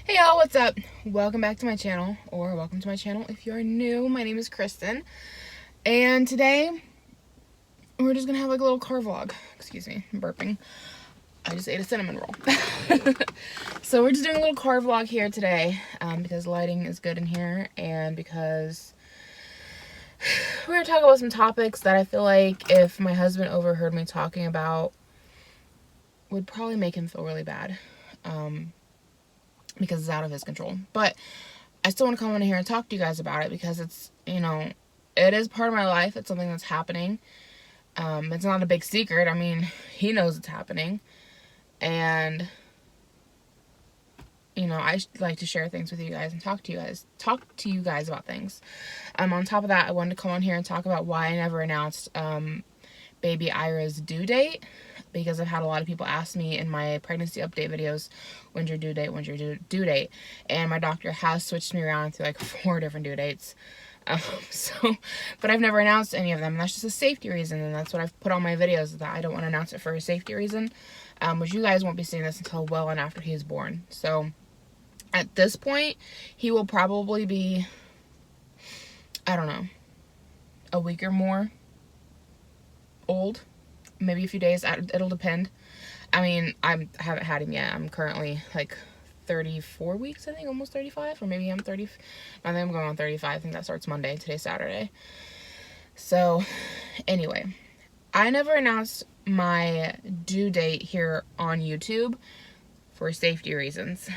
Hey y'all, what's up? Welcome back to my channel, or welcome to my channel if you're new. My name is Cristin, and today we're just gonna have like a little car vlog. Excuse me, I'm burping. I just ate a cinnamon roll. So we're just doing a little car vlog here today because lighting is good in here and because we're gonna talk about some topics that I feel like if my husband overheard me talking about would probably make him feel really bad. Because it's out of his control. But I still want to come on here and talk to you guys about it because it's, it is part of my life. It's something that's happening. It's not a big secret. I mean, he knows it's happening. And, I like to share things with you guys and talk to you guys about things. On top of that, I wanted to come on here and talk about why I never announced baby Ira's due date, because I've had a lot of people ask me in my pregnancy update videos, when's your due date, due date, and my doctor has switched me around through like 4 different due dates. But I've never announced any of them, and that's just a safety reason, and that's what I've put on my videos, that I don't want to announce it for a safety reason, which you guys won't be seeing this until well and after he's born. So at this point, he will probably be, I don't know, a week or more old, maybe a few days. It'll depend. I mean, I haven't had him yet. I'm currently like 34 weeks, I think, almost 35, or maybe I'm 30. I think I'm going on 35. I think that starts Monday. Today's Saturday. So anyway, I never announced my due date here on YouTube for safety reasons.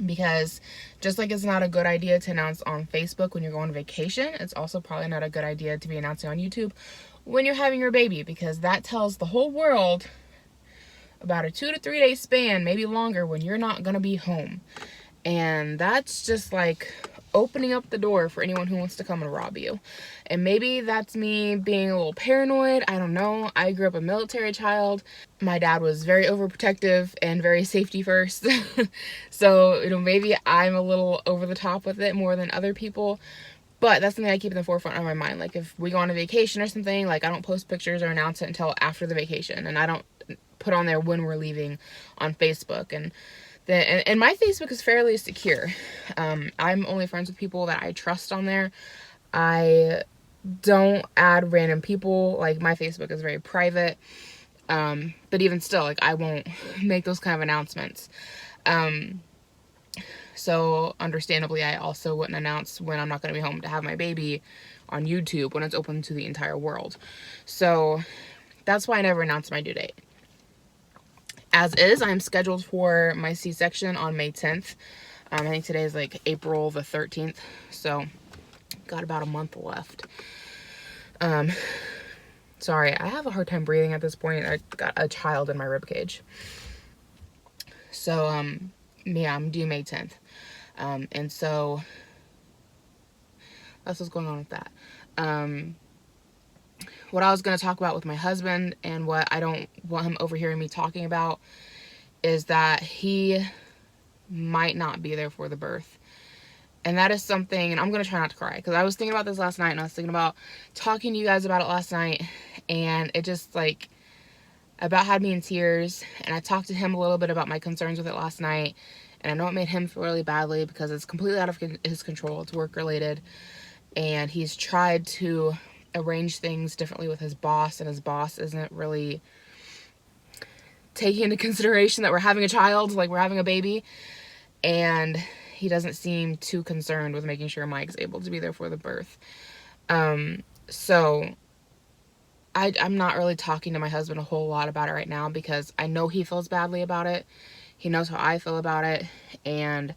Because just like it's not a good idea to announce on Facebook when you're going on vacation, it's also probably not a good idea to be announcing on YouTube when you're having your baby, because that tells the whole world about a 2 to 3 day span, maybe longer, when you're not gonna be home. And that's just like opening up the door for anyone who wants to come and rob you. And maybe that's me being a little paranoid. I don't know. I grew up a military child. My dad was very overprotective and very safety first. So, maybe I'm a little over the top with it more than other people. But that's something I keep in the forefront of my mind. Like if we go on a vacation or something, like I don't post pictures or announce it until after the vacation. And I don't put on there when we're leaving on Facebook. And my Facebook is fairly secure. I'm only friends with people that I trust on there. I don't add random people. Like my Facebook is very private. But even still, like I won't make those kind of announcements. So understandably, I also wouldn't announce when I'm not going to be home to have my baby on YouTube when it's open to the entire world. So that's why I never announced my due date. As is, I'm scheduled for my C-section on May 10th. I think today is like April the 13th. So got about a month left. Sorry, I have a hard time breathing at this point. I got a child in my ribcage. So, yeah, I'm due May 10th. And so that's what's going on with that. What I was going to talk about with my husband and what I don't want him overhearing me talking about is that he might not be there for the birth. And that is something, and I'm going to try not to cry, because I was thinking about this last night, and I was thinking about talking to you guys about it last night, and it just, like, about had me in tears. And I talked to him a little bit about my concerns with it last night, and I know it made him feel really badly because it's completely out of his control. It's work related, and he's tried to arrange things differently with his boss, and his boss isn't really taking into consideration that we're having a child, like we're having a baby, and he doesn't seem too concerned with making sure Mike's able to be there for the birth. So I'm not really talking to my husband a whole lot about it right now because I know he feels badly about it. He knows how I feel about it, and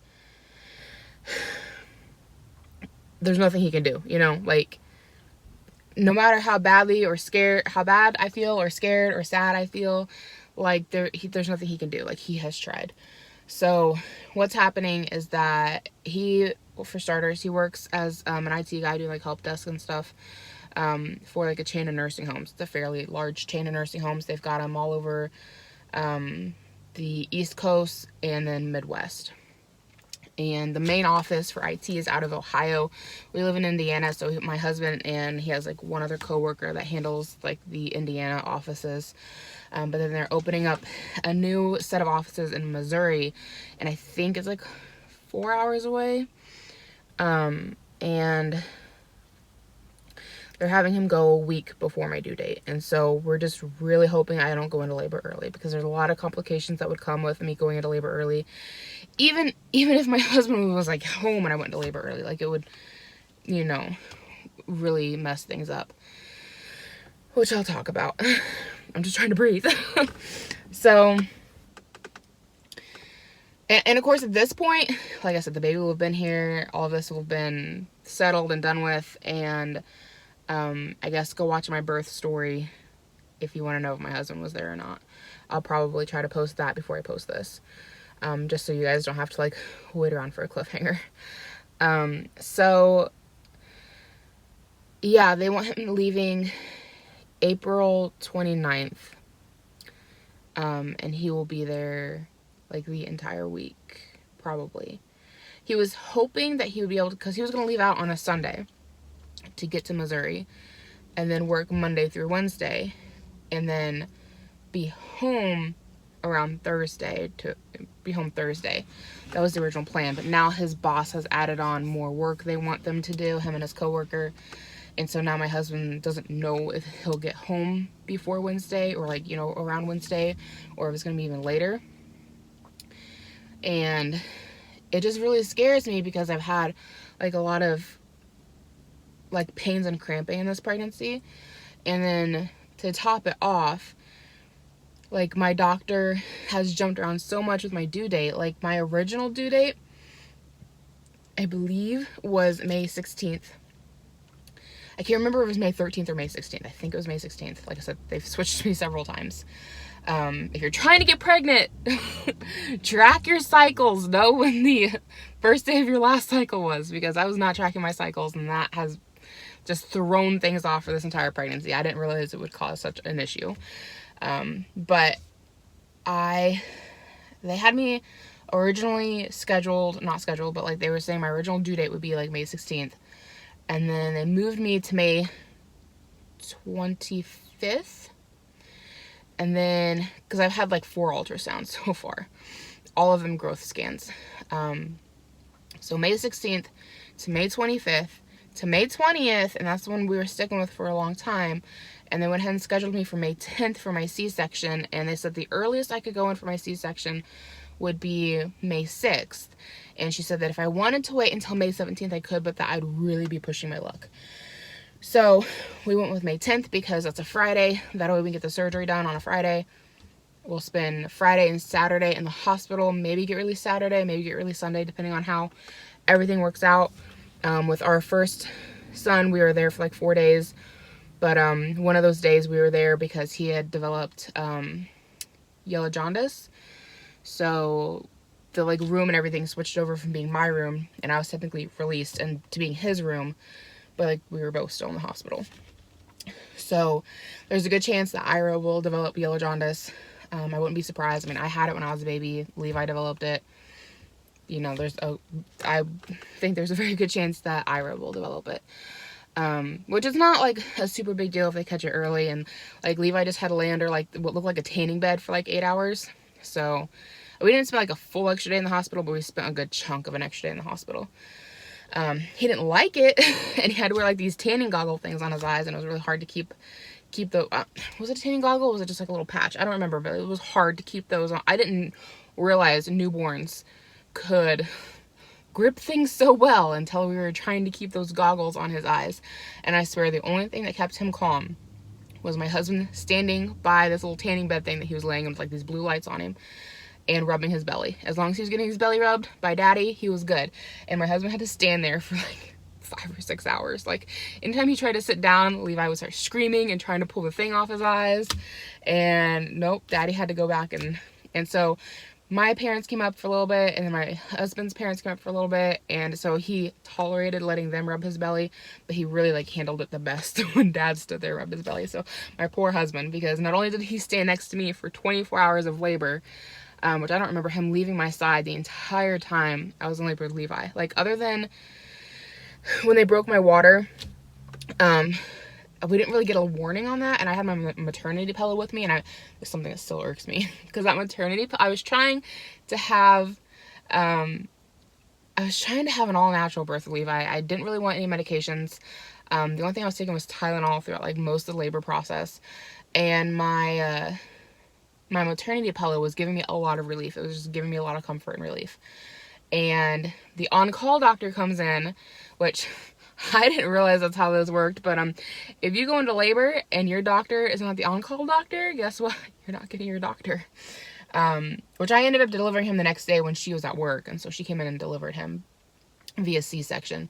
there's nothing he can do, like no matter how badly or scared, how bad I feel or scared or sad I feel, like there's nothing he can do. Like he has tried. So what's happening is that for starters, he works as an IT guy doing like help desk and stuff for like a chain of nursing homes. It's a fairly large chain of nursing homes. They've got them all over the East Coast and then Midwest. And the main office for IT is out of Ohio. We live in Indiana, so my husband and he has like one other coworker that handles like the Indiana offices. But then they're opening up a new set of offices in Missouri, and I think it's like 4 hours away. And they're having him go a week before my due date. And so we're just really hoping I don't go into labor early, because there's a lot of complications that would come with me going into labor early. Even if my husband was like home and I went into labor early, like it would, you know, really mess things up, which I'll talk about. I'm just trying to breathe. So, and of course at this point, like I said, the baby will have been here, all of this will have been settled and done with, and I guess go watch my birth story if you want to know if my husband was there or not. I'll probably try to post that before I post this, just so you guys don't have to like wait around for a cliffhanger. So yeah, they want him leaving April 29th, and he will be there like the entire week, probably. He was hoping that he would be able to, because he was going to leave out on a Sunday to get to Missouri, and then work Monday through Wednesday, and then be home around Thursday, That was the original plan, but now his boss has added on more work they want them to do, him and his coworker. And so now my husband doesn't know if he'll get home before Wednesday, or like, you know, around Wednesday, or if it's going to be even later. And it just really scares me, because I've had like a lot of like pains and cramping in this pregnancy. And then to top it off, like my doctor has jumped around so much with my due date. Like my original due date, I believe, was May 16th. I can't remember if it was May 13th or May 16th. I think it was May 16th. Like I said, they've switched me several times. If you're trying to get pregnant, track your cycles. Know when the first day of your last cycle was, because I was not tracking my cycles, and that has just thrown things off for this entire pregnancy. I didn't realize it would cause such an issue. But they had me originally not scheduled, but like they were saying my original due date would be like May 16th. And then they moved me to May 25th. And then, because I've had like 4 ultrasounds so far, all of them growth scans. So May 16th to May 25th to May 20th, and that's the one we were sticking with for a long time. And they went ahead and scheduled me for May 10th for my C-section. And they said the earliest I could go in for my C-section would be May 6th. And she said that if I wanted to wait until May 17th, I could, but that I'd really be pushing my luck. So we went with May 10th because that's a Friday. That way we can get the surgery done on a Friday. We'll spend Friday and Saturday in the hospital, maybe get released Saturday, maybe get released Sunday, depending on how everything works out. With our first son, we were there for like 4 days. But one of those days we were there because he had developed yellow jaundice. So the like room and everything switched over from being my room, and I was technically released, and to being his room, but like we were both still in the hospital. So there's a good chance that Ira will develop yellow jaundice. I wouldn't be surprised. I mean, I had it when I was a baby. Levi developed it. You know, I think there's a very good chance that Ira will develop it. Which is not like a super big deal if they catch it early. And like Levi just had to lay under like what looked like a tanning bed for like 8 hours. So we didn't spend like a full extra day in the hospital, but we spent a good chunk of an extra day in the hospital. He didn't like it, and he had to wear like these tanning goggle things on his eyes, and it was really hard to keep the, was it a tanning goggle or was it just like a little patch? I don't remember, but it was hard to keep those on. I didn't realize newborns could grip things so well until we were trying to keep those goggles on his eyes. And I swear the only thing that kept him calm was my husband standing by this little tanning bed thing that he was laying in with like these blue lights on him and rubbing his belly. As long as he was getting his belly rubbed by daddy, he was good. And my husband had to stand there for like 5 or 6 hours. Like anytime he tried to sit down, Levi would start screaming and trying to pull the thing off his eyes. And nope, daddy had to go back. And so my parents came up for a little bit, and then my husband's parents came up for a little bit, and so he tolerated letting them rub his belly, but he really like handled it the best when dad stood there and rubbed his belly. So my poor husband, because not only did he stay next to me for 24 hours of labor, which I don't remember him leaving my side the entire time I was in labor with Levi. Like, other than when they broke my water, we didn't really get a warning on that, and I had my maternity pillow with me, and it's something that still irks me, because that maternity I was trying to have an all-natural birth with Levi. I didn't really want any medications. The only thing I was taking was Tylenol throughout, like, most of the labor process, and my maternity pillow was giving me a lot of relief. It was just giving me a lot of comfort and relief. And the on-call doctor comes in, which I didn't realize that's how this worked, but if you go into labor and your doctor is not the on-call doctor, guess what? You're not getting your doctor. Which I ended up delivering him the next day when she was at work, and so she came in and delivered him via C-section.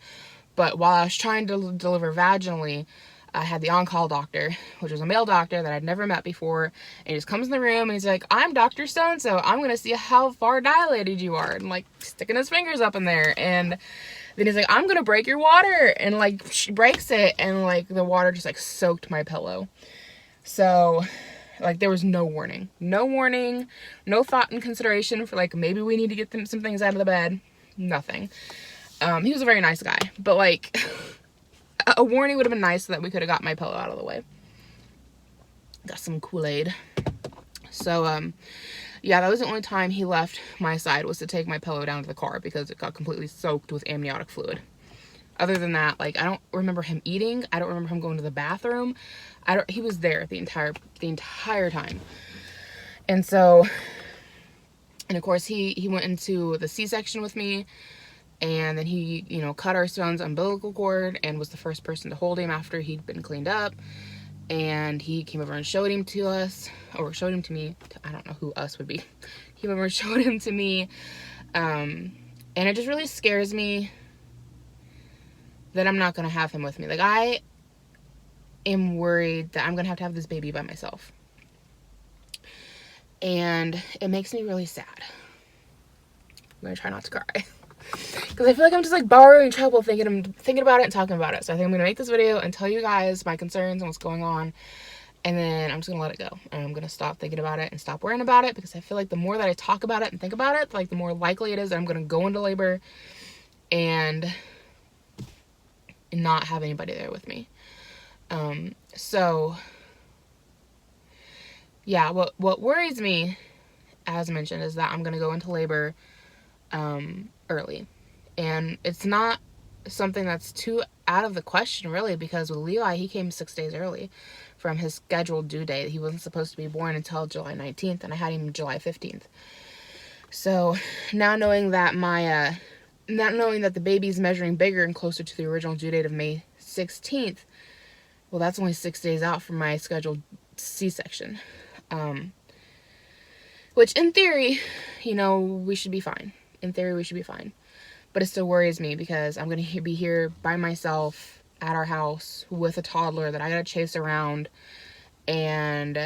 But while I was trying to deliver vaginally, I had the on-call doctor, which was a male doctor that I'd never met before, and he just comes in the room and he's like, "I'm Dr. So-and-so, I'm going to see how far dilated you are," and like sticking his fingers up in there, and then he's like, "I'm going to break your water," and like she breaks it, and like the water just like soaked my pillow. So like there was no warning, no thought and consideration for like maybe we need to get some things out of the bed, nothing. He was a very nice guy, but like a warning would have been nice so that we could have got my pillow out of the way. Got some Kool-Aid. So, yeah, that was the only time he left my side, was to take my pillow down to the car because it got completely soaked with amniotic fluid. Other than that, like, I don't remember him eating. I don't remember him going to the bathroom. He was there the entire time. And so, and of course he went into the C-section with me. And then he, you know, cut our son's umbilical cord and was the first person to hold him after he'd been cleaned up. And he came over and showed him to us, or showed him to me. I don't know who us would be. He came over and showed him to me. And it just really scares me that I'm not going to have him with me. Like, I am worried that I'm going to have this baby by myself. And it makes me really sad. I'm going to try not to cry. Because I feel like I'm just like borrowing trouble thinking about it and talking about it. So I think I'm going to make this video and tell you guys my concerns and what's going on. And then I'm just going to let it go. And I'm going to stop thinking about it and stop worrying about it. Because I feel like the more that I talk about it and think about it, like the more likely it is that I'm going to go into labor and not have anybody there with me. So yeah, what worries me, as mentioned, is that I'm going to go into labor early. And it's not something that's too out of the question, really, because with Levi, he came 6 days early from his scheduled due date. He wasn't supposed to be born until July 19th, and I had him July 15th. So now knowing that not knowing that the baby's measuring bigger and closer to the original due date of May 16th, well, that's only 6 days out from my scheduled C-section. Which in theory, you know, we should be fine. In theory, we should be fine. But it still worries me because I'm going to be here by myself at our house with a toddler that I got to chase around. And,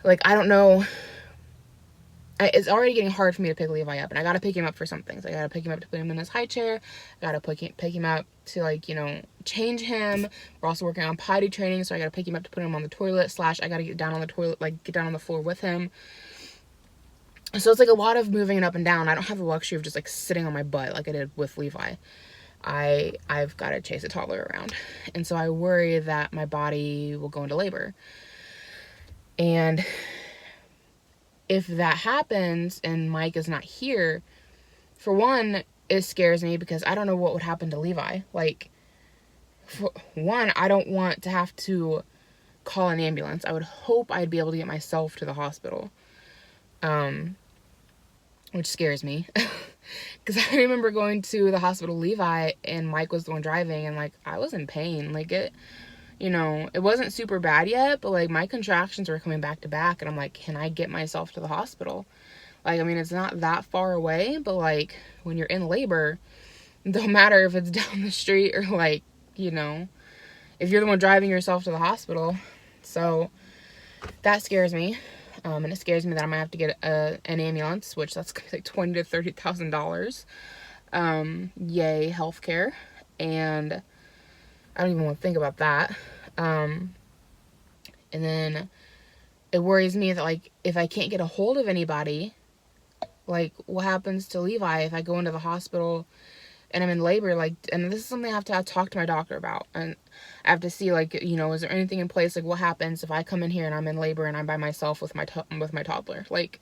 like, I don't know. It's already getting hard for me to pick Levi up. And I got to pick him up for some things. I got to pick him up to put him in his high chair. I got to pick him up to, like, you know, change him. We're also working on potty training. So I got to pick him up to put him on the toilet. / I got to get down on the toilet, like, get down on the floor with him. So it's like a lot of moving up and down. I don't have the luxury of just like sitting on my butt like I did with Levi. I've got to chase a toddler around. And so I worry that my body will go into labor. And if that happens and Mike is not here, for one, it scares me because I don't know what would happen to Levi. Like, for one, I don't want to have to call an ambulance. I would hope I'd be able to get myself to the hospital. Which scares me. Because I remember going to the hospital with Levi and Mike was the one driving and like I was in pain. Like it, you know, it wasn't super bad yet, but like my contractions were coming back to back and I'm like, can I get myself to the hospital? Like, I mean, it's not that far away, but like when you're in labor, it don't matter if it's down the street or like, you know, if you're the one driving yourself to the hospital. So that scares me. And it scares me that I might have to get an ambulance, which that's going to be like $20,000 to $30,000. Yay, healthcare. And I don't even want to think about that. And then it worries me that like if I can't get a hold of anybody Like, what happens to Levi if I go into the hospital and I'm in labor? Like, and this is something I have to talk to my doctor about. And I have to see, like, you know, is there anything in place? Like, what happens if I come in here and I'm in labor and I'm by myself with my toddler? Like,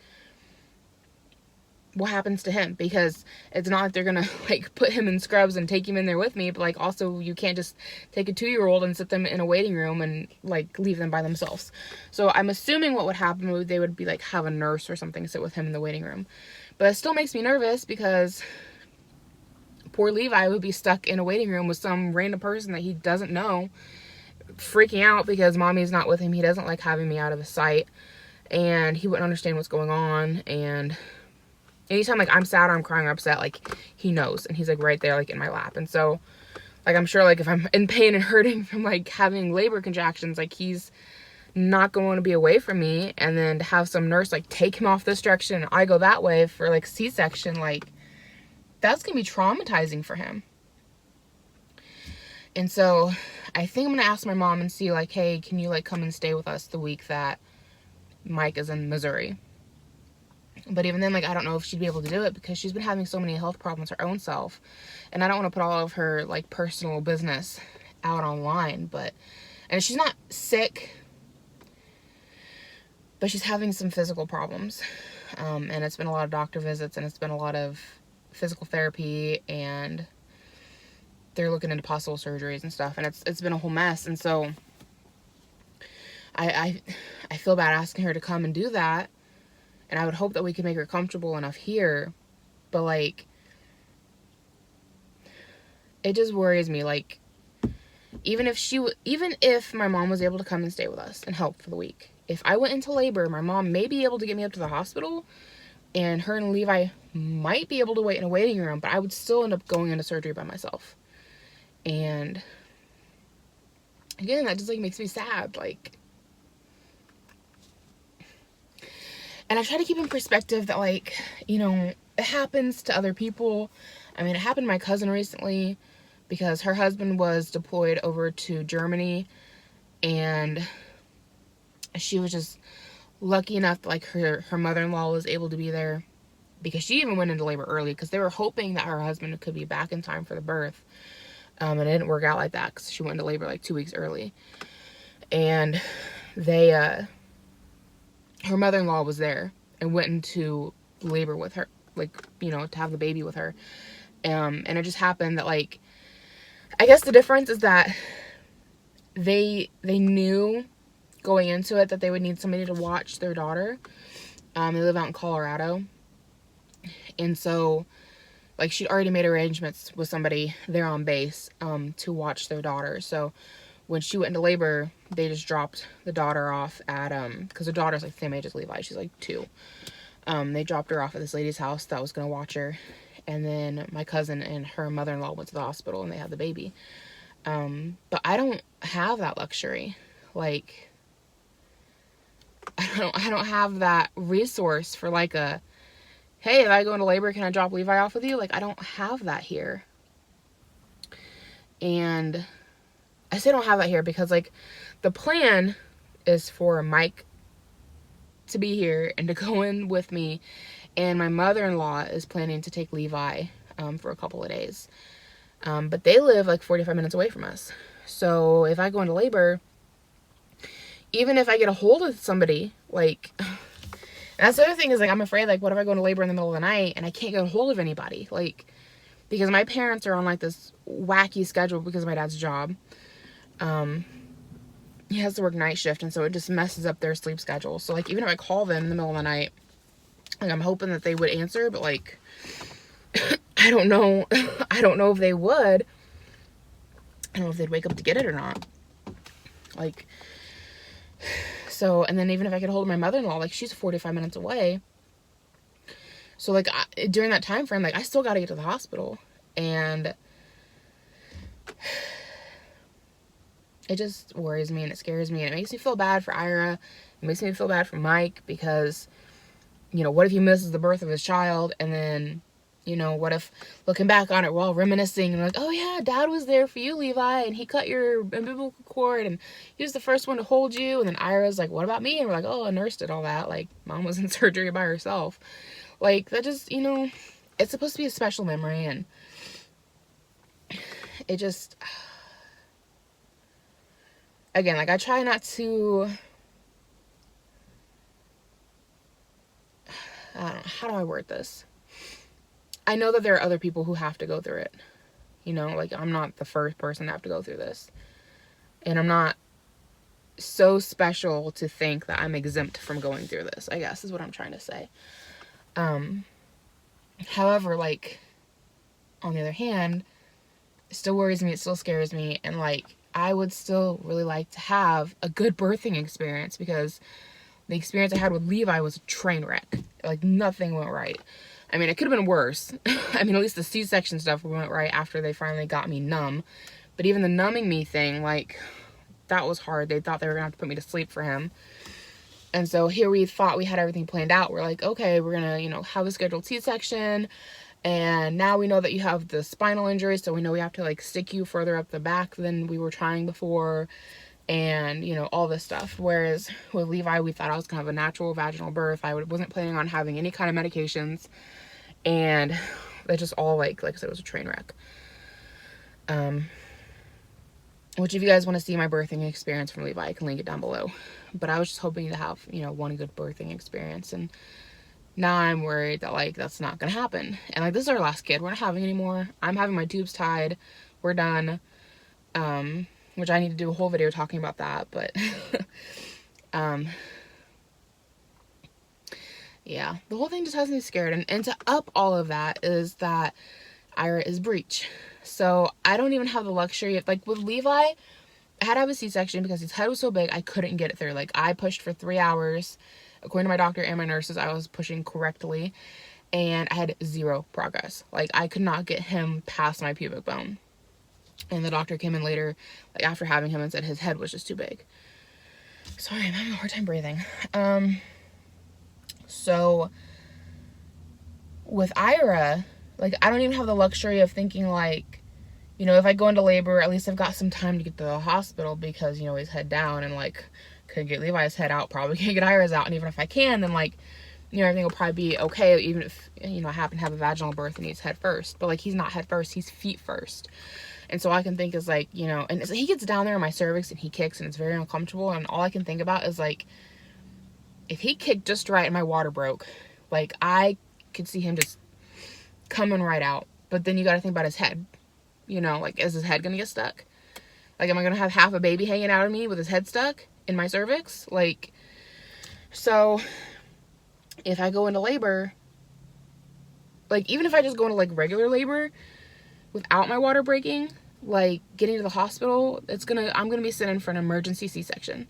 what happens to him? Because it's not like they're gonna like put him in scrubs and take him in there with me, but like also you can't just take a 2-year-old and sit them in a waiting room and like leave them by themselves. So I'm assuming what would happen would they would be like have a nurse or something sit with him in the waiting room. But it still makes me nervous because poor Levi would be stuck in a waiting room with some random person that he doesn't know, freaking out because mommy's not with him. He doesn't like having me out of his sight, and he wouldn't understand what's going on. And anytime like I'm sad or I'm crying or upset, like he knows, and he's like right there like in my lap. And so like I'm sure like if I'm in pain and hurting from like having labor contractions, like he's not going to be away from me. And then to have some nurse like take him off this direction and I go that way for like C-section, like that's gonna be traumatizing for him. And so I think I'm gonna ask my mom and see like, hey, can you like come and stay with us the week that Mike is in Missouri? But even then, like, I don't know if she'd be able to do it because she's been having so many health problems her own self. And I don't want to put all of her, like, personal business out online. But, and she's not sick, but she's having some physical problems. And it's been a lot of doctor visits, and it's been a lot of physical therapy, and they're looking into possible surgeries and stuff. And it's been a whole mess. And so I feel bad asking her to come and do that. And I would hope that we could make her comfortable enough here. But, like, it just worries me. Like, even if my mom was able to come and stay with us and help for the week, if I went into labor, my mom may be able to get me up to the hospital, and her and Levi might be able to wait in a waiting room, but I would still end up going into surgery by myself. And, again, that just, like, makes me sad. Like, and I try to keep in perspective that, like, you know, it happens to other people. I mean, it happened to my cousin recently because her husband was deployed over to Germany, and she was just lucky enough that, like, her mother-in-law was able to be there because she even went into labor early because they were hoping that her husband could be back in time for the birth. And it didn't work out like that because she went into labor, like, 2 weeks early. And they, her mother-in-law was there and went into labor with her, like, you know, to have the baby with her. And it just happened that, like, I guess the difference is that they knew going into it that they would need somebody to watch their daughter. They live out in Colorado. And so, like, she'd already made arrangements with somebody there on base to watch their daughter. So when she went into labor, they just dropped the daughter off at, because the daughter's like the same age as Levi. She's like 2. They dropped her off at this lady's house that was going to watch her. And then my cousin and her mother-in-law went to the hospital and they had the baby. But I don't have that luxury. Like, I don't have that resource for like a, hey, if I go into labor, can I drop Levi off with you? Like, I don't have that here. And I say I don't have that here because, like, the plan is for Mike to be here and to go in with me. And my mother-in-law is planning to take Levi for a couple of days. But they live, like, 45 minutes away from us. So if I go into labor, even if I get a hold of somebody, like, that's the other thing is, like, I'm afraid, like, what if I go into labor in the middle of the night and I can't get a hold of anybody? Like, because my parents are on, like, this wacky schedule because of my dad's job. He has to work night shift, and so it just messes up their sleep schedule. So, like, even if I call them in the middle of the night, like, I'm hoping that they would answer, but, like, I don't know. I don't know if they would. I don't know if they'd wake up to get it or not. Like, so, and then even if I could hold my mother-in-law, like, she's 45 minutes away. So, like, during that time frame, like, I still got to get to the hospital. And it just worries me and it scares me. And it makes me feel bad for Ira. It makes me feel bad for Mike because, you know, what if he misses the birth of his child? And then, you know, what if looking back on it, we're all reminiscing and like, oh yeah, Dad was there for you, Levi, and he cut your umbilical cord and he was the first one to hold you. And then Ira's like, what about me? And we're like, oh, a nurse did all that. Like, Mom was in surgery by herself. Like, that just, you know, it's supposed to be a special memory, and it just, again, like, I try not to, I don't know, how do I word this? I know that there are other people who have to go through it. You know, like, I'm not the first person to have to go through this. And I'm not so special to think that I'm exempt from going through this, I guess, is what I'm trying to say. However, like, on the other hand, it still worries me, it still scares me, and, like, I would still really like to have a good birthing experience, because the experience I had with Levi was a train wreck. Like, nothing went right. I mean, it could have been worse. I mean, at least the C-section stuff went right after they finally got me numb. But even the numbing me thing, like, that was hard. They thought they were going to have to put me to sleep for him. And so here we thought we had everything planned out. We're like, okay, we're going to, you know, have a scheduled C-section. And now we know that you have the spinal injury, so we know we have to, like, stick you further up the back than we were trying before. And, you know, all this stuff. Whereas with Levi, we thought I was going to have a natural vaginal birth. I wasn't planning on having any kind of medications. And it just all, like I said, it was a train wreck. Which, if you guys want to see my birthing experience from Levi, I can link it down below. But I was just hoping to have, you know, one good birthing experience. And now I'm worried that, like, that's not going to happen. And, like, this is our last kid. We're not having any more. I'm having my tubes tied. We're done. Which I need to do a whole video talking about that. But, yeah. The whole thing just has me scared. And to up all of that is that Ira is breech. So I don't even have the luxury of, like, with Levi, I had to have a C-section because his head was so big I couldn't get it through. Like, I pushed for 3 hours. According to my doctor and my nurses, I was pushing correctly, and I had 0 progress. Like, I could not get him past my pubic bone. And the doctor came in later, like, after having him, and said his head was just too big. Sorry, I'm having a hard time breathing. So with Ira, like, I don't even have the luxury of thinking, like, you know, if I go into labor, at least I've got some time to get to the hospital, because, you know, he's head down, and, like, could get Levi's head out, probably can't get Ira's out. And even if I can, then, like, you know, everything will probably be okay, even if, you know, I happen to have a vaginal birth and he's head first. But, like, he's not head first, he's feet first. And so all I can think is, like, you know, and he gets down there in my cervix and he kicks, and it's very uncomfortable. And all I can think about is, like, if he kicked just right and my water broke, like, I could see him just coming right out. But then you got to think about his head. You know, like, is his head going to get stuck? Like, am I going to have half a baby hanging out of me with his head stuck in my cervix? Like, so if I go into labor, like, even if I just go into, like, regular labor without my water breaking, like, getting to the hospital, I'm going to be sent in for an emergency C-section.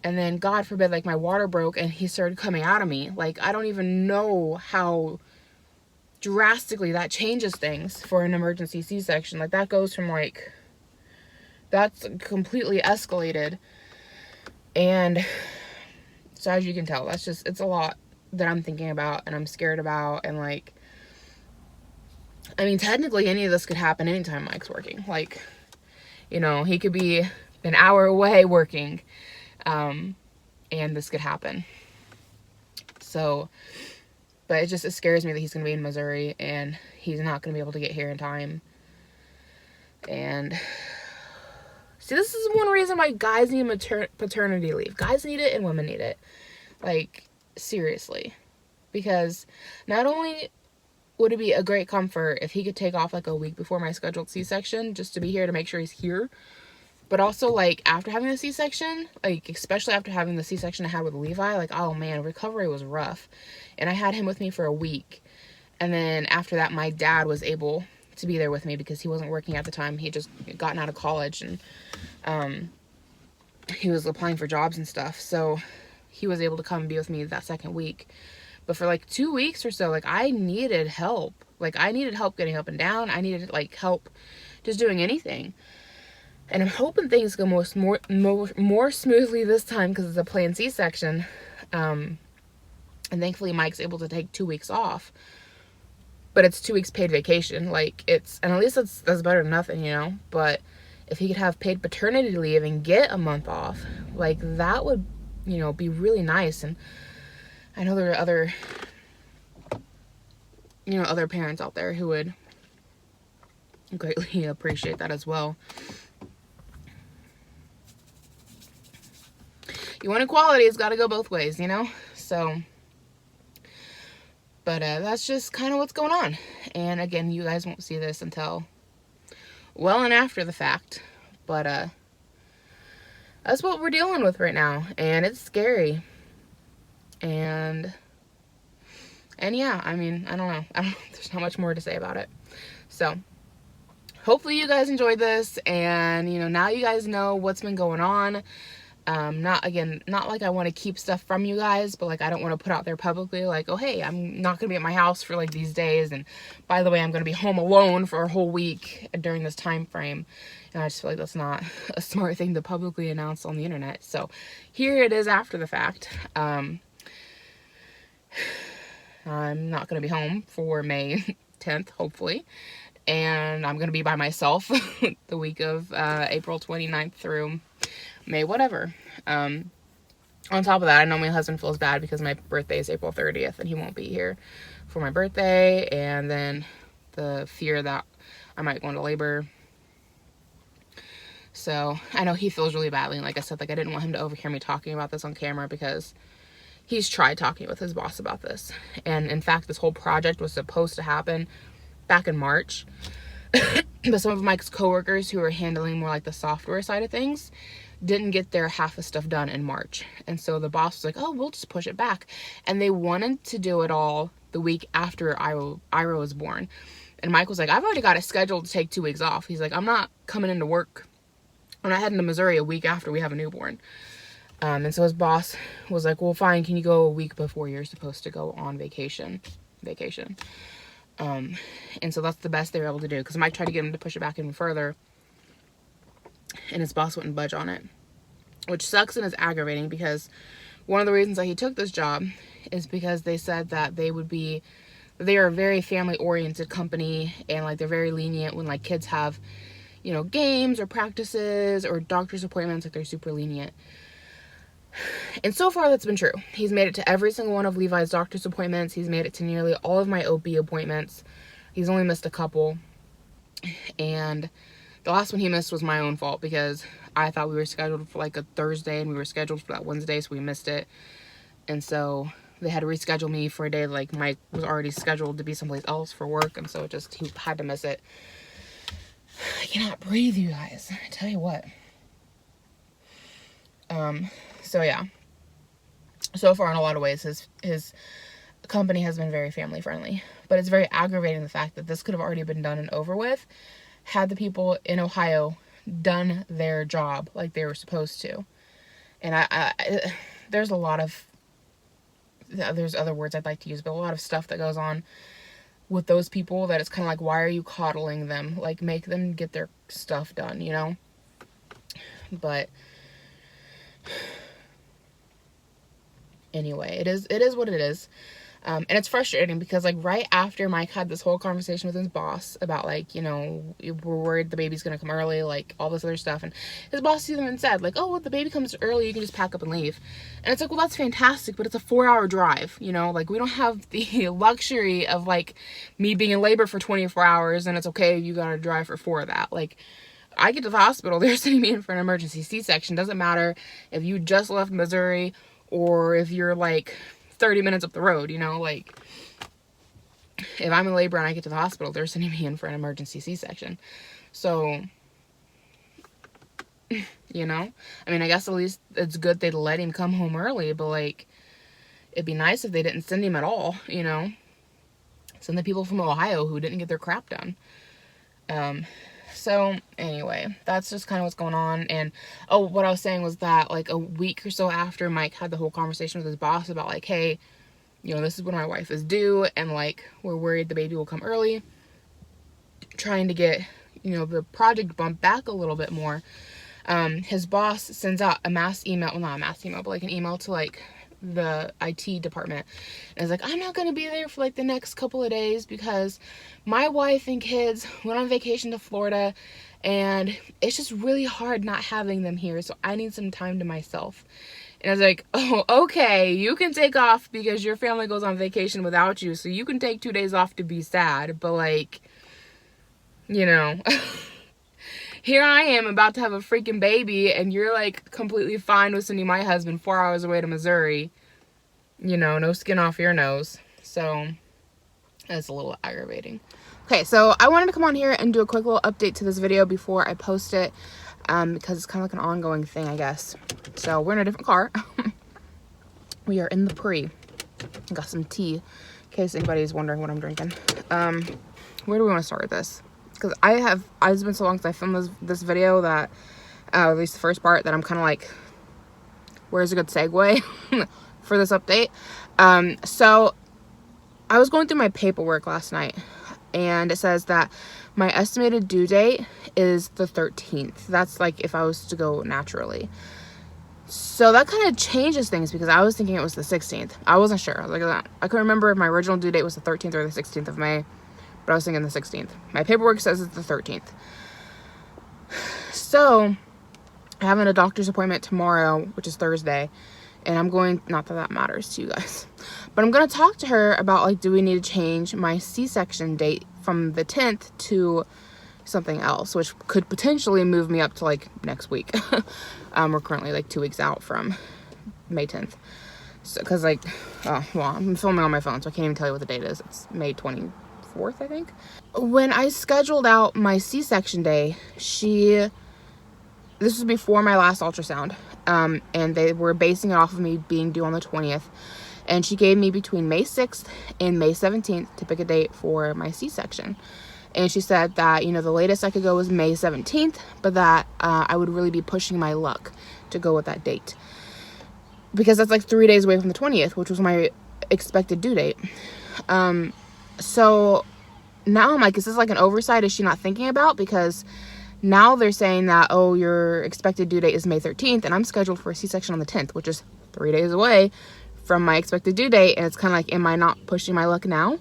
And then, God forbid, like, my water broke and he started coming out of me. Like, I don't even know how drastically that changes things for an emergency C-section. Like, that goes from, like, that's completely escalated. And so, as you can tell, that's just, it's a lot that I'm thinking about and I'm scared about. And, like, I mean, technically any of this could happen anytime Mike's working. Like, you know, he could be an hour away working, and this could happen. So, but it scares me that he's going to be in Missouri and he's not going to be able to get here in time. And see, this is one reason why guys need paternity leave. Guys need it and women need it. Like, seriously. Because not only would it be a great comfort if he could take off, like, a week before my scheduled C-section just to be here to make sure he's here, but also, like, after having the C-section, like, especially after having the C-section I had with Levi, like, oh man, recovery was rough. And I had him with me for a week. And then after that, my dad was able to be there with me because he wasn't working at the time. He had just gotten out of college, and he was applying for jobs and stuff. So he was able to come and be with me that second week. But for, like, 2 weeks or so, like, I needed help. Like, I needed help getting up and down. I needed, like, help just doing anything. And I'm hoping things go more smoothly this time because it's a planned C-section. And thankfully Mike's able to take 2 weeks off. But it's 2 weeks paid vacation. Like, and at least that's better than nothing, you know. But if he could have paid paternity leave and get a month off, like, that would, you know, be really nice. And I know there are other other parents out there who would greatly appreciate that as well. You want equality, it's got to go both ways, So, but that's just kind of what's going on. And again, you guys won't see this until well and after the fact. But that's what we're dealing with right now. And it's scary. And yeah, I mean, I don't know. There's not much more to say about it. So, hopefully you guys enjoyed this. And, now you guys know what's been going on. Not like I want to keep stuff from you guys, but like I don't want to put out there publicly like, oh hey, I'm not gonna be at my house for like these days, and by the way, I'm gonna be home alone for a whole week during this time frame. And I just feel like that's not a smart thing to publicly announce on the internet. So here it is after the fact. I'm not gonna be home for May 10th, hopefully, and I'm gonna be by myself the week of April 29th through May whatever. On top of that, I know my husband feels bad because my birthday is April 30th and he won't be here for my birthday, and then the fear that I might go into labor. So I know he feels really badly, and like I said, like I didn't want him to overhear me talking about this on camera because he's tried talking with his boss about this. And in fact, this whole project was supposed to happen back in March. But some of Mike's coworkers who were handling more like the software side of things didn't get their half of stuff done in March. And so the boss was like, oh, we'll just push it back. And they wanted to do it all the week after Ira was born. And Mike was like, I've already got it scheduled to take 2 weeks off. He's like, I'm not coming into work. I'm not heading to Missouri a week after we have a newborn. And so his boss was like, well, fine, can you go a week before you're supposed to go on vacation? And so that's the best they were able to do, because Mike tried to get him to push it back even further, and his boss wouldn't budge on it, which sucks and is aggravating, because one of the reasons that he took this job is because they said that they are a very family oriented company, and like they're very lenient when like kids have, games or practices or doctor's appointments, like they're super lenient. And so far that's been true. He's made it to every single one of Levi's doctor's appointments. He's made it to nearly all of my OB appointments. He's only missed a couple. And the last one he missed was my own fault, because I thought we were scheduled for like a Thursday and we were scheduled for that Wednesday, so we missed it. And so they had to reschedule me for a day like Mike was already scheduled to be someplace else for work, and so he had to miss it. I cannot breathe, you guys. I tell you what. So yeah, so far in a lot of ways, his company has been very family friendly, but it's very aggravating the fact that this could have already been done and over with had the people in Ohio done their job like they were supposed to. And there's a lot of, there's other words I'd like to use, but a lot of stuff that goes on with those people that it's kind of like, why are you coddling them? Like, make them get their stuff done, But anyway, it is what it is. And it's frustrating because like right after Mike had this whole conversation with his boss about like, we're worried the baby's gonna come early, like all this other stuff, and his boss even said like, oh, well, if the baby comes early, you can just pack up and leave. And it's like, well, that's fantastic, but it's a 4-hour drive, like we don't have the luxury of like me being in labor for 24 hours and it's okay if you gotta drive for 4 of that. Like, I get to the hospital, they're sending me in for an emergency C-section. Doesn't matter if you just left Missouri or if you're like 30 minutes up the road, like if I'm in labor and I get to the hospital, they're sending me in for an emergency C-section. So, I mean, I guess at least it's good they let him come home early, but like, it'd be nice if they didn't send him at all, Send the people from Ohio who didn't get their crap done. So anyway, that's just kind of what's going on. And what I was saying was that like a week or so after Mike had the whole conversation with his boss about like, hey, this is when my wife is due, and like we're worried the baby will come early, trying to get the project bumped back a little bit more, his boss sends out a mass email, well, not a mass email, but like an email to like the IT department, and it's like, I'm not gonna be there for like the next couple of days because my wife and kids went on vacation to Florida and it's just really hard not having them here, so I need some time to myself. And I was like, oh, okay, you can take off because your family goes on vacation without you. So you can take 2 days off to be sad. But like, you know, here I am about to have a freaking baby and you're like completely fine with sending my husband 4 hours away to Missouri. You know, no skin off your nose. So that's a little aggravating. Okay, so I wanted to come on here and do a quick little update to this video before I post it, because it's kind of like an ongoing thing, I guess. So we're in a different car. We are in the Pre. Got some tea, in case anybody's wondering what I'm drinking. Where do we want to start with this? Because it's been so long since I filmed this video that, at least the first part, that I'm kind of like, where's a good segue for this update? So I was going through my paperwork last night, and it says that my estimated due date is the 13th. That's like if I was to go naturally. So that kind of changes things because I was thinking it was the 16th. I wasn't sure. I was like, I couldn't remember if my original due date was the 13th or the 16th of May, but I was thinking the 16th. My paperwork says it's the 13th. So I have a doctor's appointment tomorrow, which is Thursday, and I'm going, not that that matters to you guys, but I'm going to talk to her about, like, do we need to change my C-section date from the 10th to something else, which could potentially move me up to, like, next week. We're currently, like, 2 weeks out from May 10th. So, because, like, oh, well, I'm filming on my phone, so I can't even tell you what the date is. It's May 24th, I think. When I scheduled out my C-section day, this was before my last ultrasound, and they were basing it off of me being due on the 20th, and she gave me between May 6th and May 17th to pick a date for my C-section. And she said that, you know, the latest I could go was May 17th, but that I would really be pushing my luck to go with that date, because that's like 3 days away from the 20th, which was my expected due date. So now I'm like, is this like an oversight? Is she not thinking about? Because now they're saying that, oh, your expected due date is May 13th, and I'm scheduled for a C-section on the 10th, which is 3 days away from my expected due date. And it's kind of like, am I not pushing my luck now?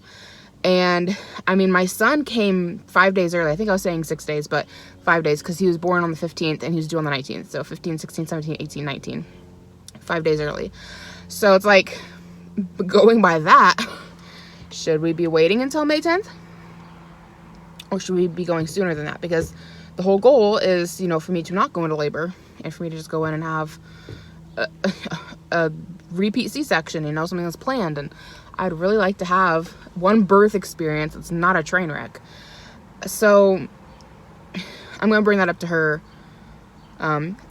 And I mean, my son came 5 days early. I think I was saying 6 days, but 5 days, because he was born on the 15th and he was due on the 19th. So 15, 16, 17, 18, 19. 5 days early. So it's like, going by that, should we be waiting until May 10th? Or should we be going sooner than that? Because the whole goal is, you know, for me to not go into labor and for me to just go in and have a repeat C-section, you know, something that's planned. And I'd really like to have one birth experience that's not a train wreck. So I'm going to bring that up to her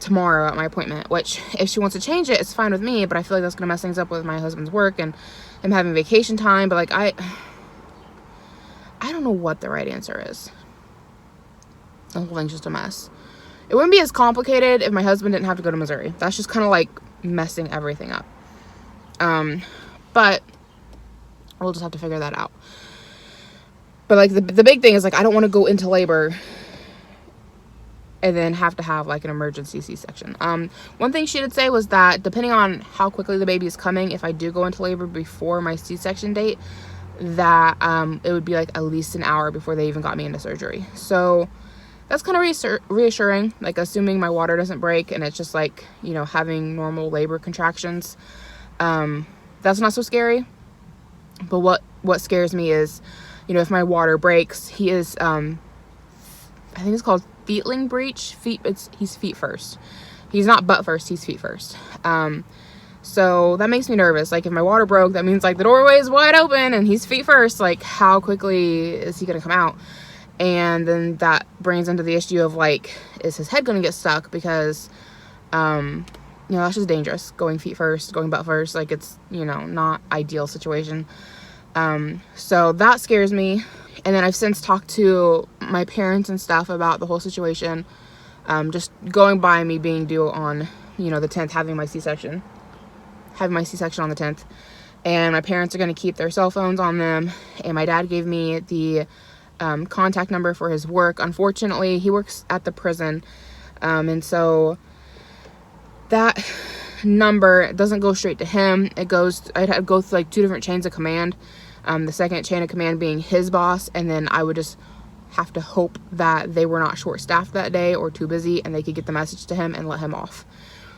tomorrow at my appointment, which if she wants to change it, it's fine with me, but I feel like that's going to mess things up with my husband's work and him having vacation time. But like, I don't know what the right answer is. The whole thing's just a mess. It wouldn't be as complicated if my husband didn't have to go to Missouri. That's just kind of like messing everything up. But we'll just have to figure that out. But like the big thing is, like, I don't want to go into labor and then have to have like an emergency C-section. One thing she did say was that depending on how quickly the baby is coming, if I do go into labor before my C-section date, that it would be like at least an hour before they even got me into surgery. So that's kind of reassuring, like assuming my water doesn't break and it's just like, you know, having normal labor contractions. That's not so scary. But what scares me is, you know, if my water breaks, he is, I think it's called feetling breech. He's feet first. He's not butt first, he's feet first. So that makes me nervous. Like, if my water broke, that means like the doorway is wide open and he's feet first. Like, how quickly is he gonna come out? And then that brings into the issue of like, is his head gonna get stuck? Because, you know, that's just dangerous. Going feet first, going butt first. Like, it's, you know, not ideal situation. So that scares me. And then I've since talked to my parents and stuff about the whole situation. Just going by me being due on, you know, the 10th, having my C-section on the 10th. And my parents are going to keep their cell phones on them. And my dad gave me the contact number for his work. Unfortunately, he works at the prison. And so that number doesn't go straight to him. I'd go through like 2 different chains of command. The second chain of command being his boss, and then I would just have to hope that they were not short-staffed that day or too busy and they could get the message to him and let him off.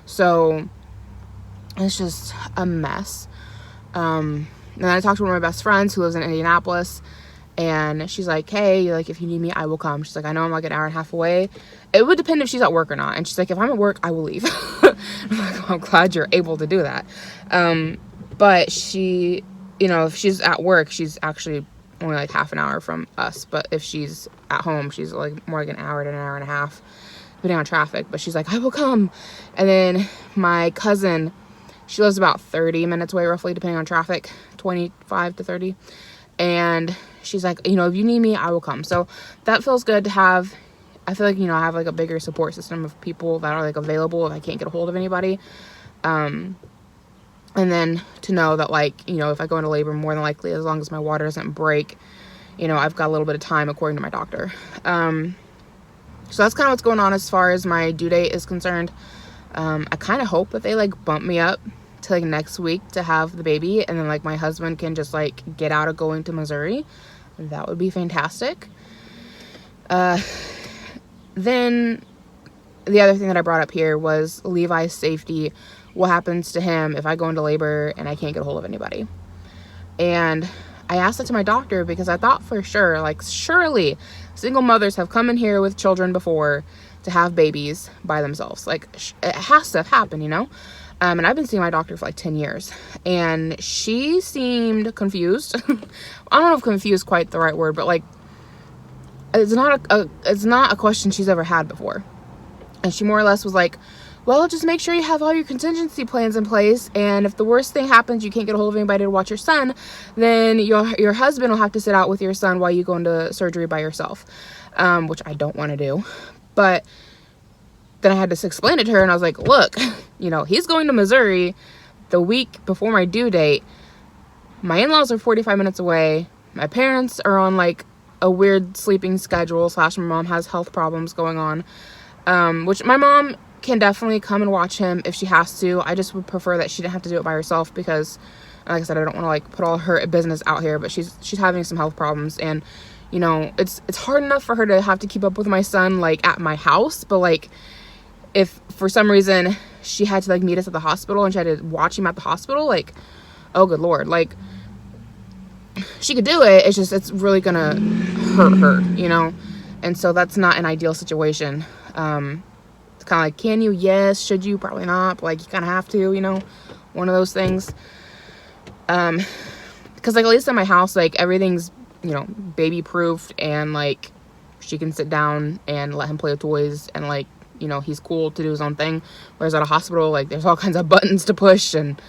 So It's just a mess. And then I talked to one of my best friends who lives in Indianapolis, and she's like, hey, like, if you need me, I will come. She's like, I know I'm like an hour and a half away. It would depend if she's at work or not. And she's like, if I'm at work, I will leave. I'm like, I'm glad you're able to do that. But she, you know, if she's at work, she's actually only like half an hour from us. But if she's at home, she's like more like an hour to an hour and a half, depending on traffic. But she's like, I will come. And then my cousin, she lives about 30 minutes away, roughly, depending on traffic, 25 to 30. And she's like, you know, if you need me, I will come. So that feels good to have. I feel like, you know, I have like a bigger support system of people that are like available if I can't get a hold of anybody. And then to know that, like, you know, if I go into labor, more than likely, as long as my water doesn't break, you know, I've got a little bit of time according to my doctor. So that's kind of what's going on as far as my due date is concerned. I kind of hope that they like bump me up to like next week to have the baby, and then like my husband can just like get out of going to Missouri. That would be fantastic. Then the other thing that I brought up here was Levi's safety. What happens to him if I go into labor and I can't get a hold of anybody? And I asked that to my doctor because I thought for sure, like, surely single mothers have come in here with children before to have babies by themselves. Like, it has to have happened, you know? And I've been seeing my doctor for like 10 years, and she seemed confused. I don't know if confused is quite the right word, but like, it's not a question she's ever had before. And she more or less was like, well, just make sure you have all your contingency plans in place, and if the worst thing happens, you can't get a hold of anybody to watch your son, then your husband will have to sit out with your son while you go into surgery by yourself, which I don't want to do. But then I had to explain it to her, and I was like, look, you know, he's going to Missouri the week before my due date. My in-laws are 45 minutes away. My parents are on like a weird sleeping schedule / my mom has health problems going on, which my mom can definitely come and watch him if she has to. I just would prefer that she didn't have to do it by herself because, like I said, I don't want to like put all her business out here, but she's having some health problems, and you know, it's hard enough for her to have to keep up with my son like at my house, but like if for some reason she had to like meet us at the hospital and she had to watch him at the hospital, like, oh good Lord, like, she could do it. It's just, it's really gonna hurt her, you know? And so that's not an ideal situation. It's kind of like, can you? Yes. Should you? Probably not. But like, you kind of have to, you know, one of those things. Because like, at least in my house, like, everything's, you know, baby proofed, and like, she can sit down and let him play with toys, and like, you know, he's cool to do his own thing. Whereas at a hospital, like, there's all kinds of buttons to push and,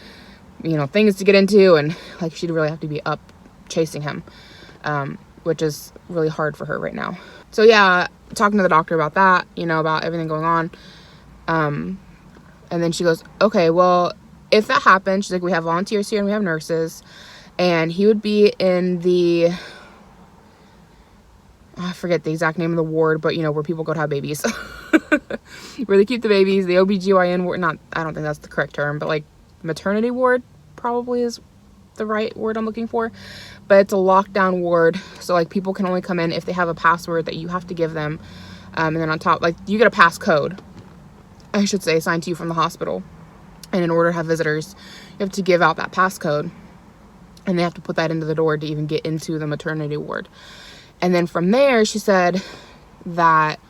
you know, things to get into, and like, she'd really have to be up chasing him, which is really hard for her right now. So yeah, talking to the doctor about that, you know, about everything going on, and then she goes, okay, well, if that happens, she's like, we have volunteers here and we have nurses, and he would be in the, I forget the exact name of the ward, but you know, where people go to have babies, where they keep the babies, the OBGYN ward, not, I don't think that's the correct term, but like maternity ward probably is the right word I'm looking for. But it's a lockdown ward, so like, people can only come in if they have a password that you have to give them, and then on top, like, you get a passcode, I should say, assigned to you from the hospital, and in order to have visitors, you have to give out that passcode, and they have to put that into the door to even get into the maternity ward. And then from there, she said that,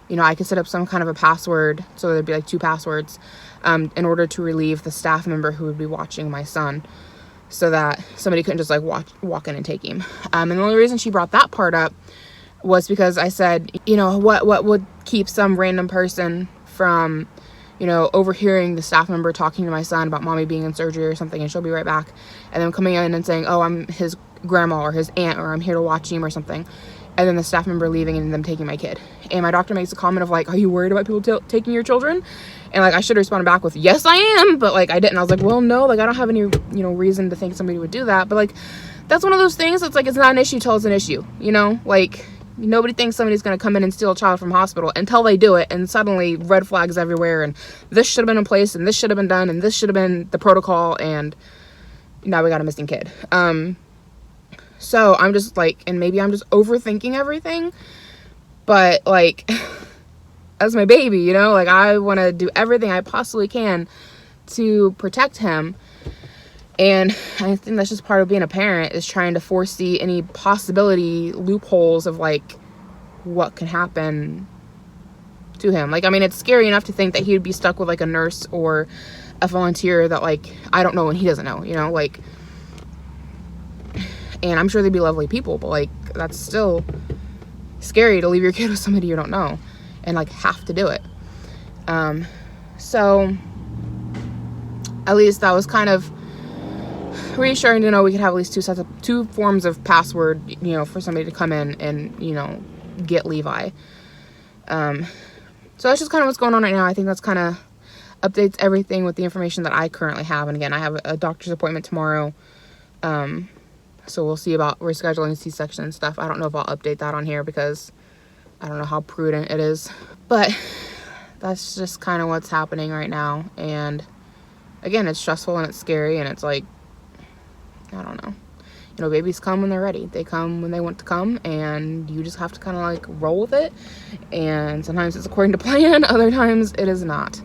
you know, I could set up some kind of a password, so there'd be like 2 passwords, in order to relieve the staff member who would be watching my son, so that somebody couldn't just like walk in and take him. And the only reason she brought that part up was because I said, you know, what would keep some random person from, you know, overhearing the staff member talking to my son about mommy being in surgery or something, and she'll be right back, and then coming in and saying, oh, I'm his grandma or his aunt, or I'm here to watch him or something, and then the staff member leaving and them taking my kid. And my doctor makes a comment of like, are you worried about people taking your children? And like, I should have responded back with, yes, I am, but like, I didn't. I was like, well, no, like, I don't have any, you know, reason to think somebody would do that. But like, that's one of those things that's like, it's not an issue till it's an issue, you know? Like, nobody thinks somebody's going to come in and steal a child from hospital until they do it, and suddenly red flags everywhere, and this should have been in place, and this should have been done, and this should have been the protocol, and now we got a missing kid. So I'm just like, and maybe I'm just overthinking everything, but like, as my baby, you know, like, I want to do everything I possibly can to protect him. And I think that's just part of being a parent, is trying to foresee any possibility loopholes of like what can happen to him. Like, I mean, it's scary enough to think that he would be stuck with like a nurse or a volunteer that like I don't know and he doesn't know, you know, like, and I'm sure they'd be lovely people, but like that's still scary to leave your kid with somebody you don't know and like have to do it. So at least that was kind of reassuring to know we could have at least two forms of password, you know, for somebody to come in and, you know, get Levi. So that's just kind of what's going on right now. I think that's kind of updates everything with the information that I currently have. And again, I have a doctor's appointment tomorrow. So we'll see about rescheduling C-section and stuff. I don't know if I'll update that on here because I don't know how prudent it is. But that's just kind of what's happening right now. And again, it's stressful and it's scary and it's like, I don't know. You know, babies come when they're ready. They come when they want to come, and you just have to kind of like roll with it. And sometimes it's according to plan, other times it is not.